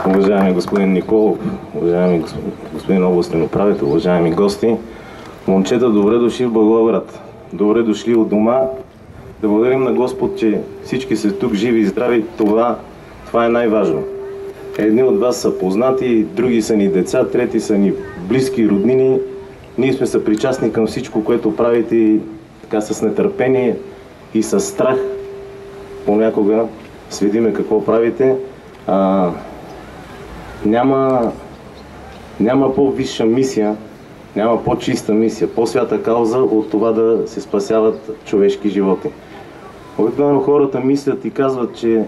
Уважаеми господин Николов, уважаеми господин областен управител, уважаеми гости, момчета, добре дошли в Благоевград. Добре дошли от дома. Да благодарим на Господ, че всички са тук живи и здрави. Това е най-важно. Едни от вас са познати, други са ни деца, трети са ни близки, роднини. Ние сме съпричастни към всичко, което правите, и така с нетърпение и с страх понякога следиме какво правите. Няма по-висша мисия, няма по-чиста мисия, по-свята кауза от това да се спасяват човешки животи. Обикновено хората мислят и казват, че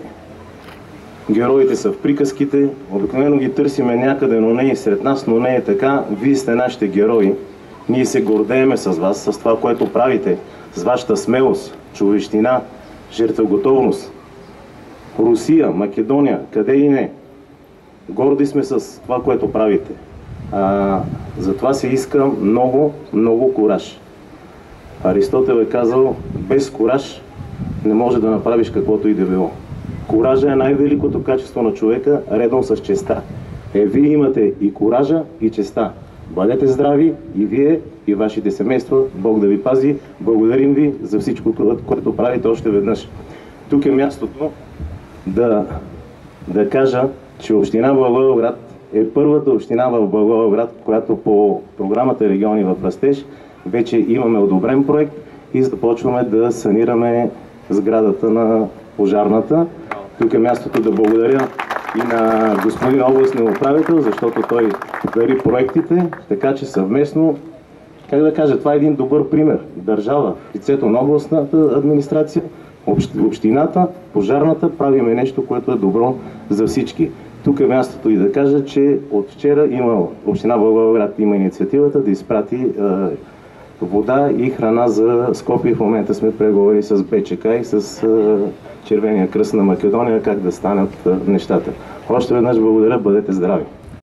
героите са в приказките, обикновено ги търсиме някъде, но не и сред нас, но не е така. Вие сте нашите герои. Ние се гордееме с вас, с това, което правите, с вашата смелост, човещина, жертвоготовност. Русия, Македония, къде и не. Горди сме с това, което правите. Затова се иска много, много кураж. Аристотел е казал, без кураж не може да направиш каквото и да било. Куража е най-великото качество на човека, редом с честта. Вие имате и куража, и честта. Бъдете здрави и вие, и вашите семейства. Бог да ви пази. Благодарим ви за всичко, което правите още веднъж. Тук е мястото да кажа, че община Благоевград е първата община в Благоевград, която по програмата Региони в растеж вече имаме одобрен проект и започваме да санираме сградата на пожарната. Тук е мястото да благодаря и на господин областния управител, защото той дари проектите, така че съвместно, как да кажа, това е един добър пример. Държава, лицето на областната администрация, общината, пожарната, правиме нещо, което е добро за всички. Тук е мястото и да кажа, че от вчера община Благоевград има инициативата да изпрати вода и храна за Скопие. В момента сме преговори с БЧК и с Червения кръст на Македония как да станат нещата. Още веднъж благодаря, бъдете здрави!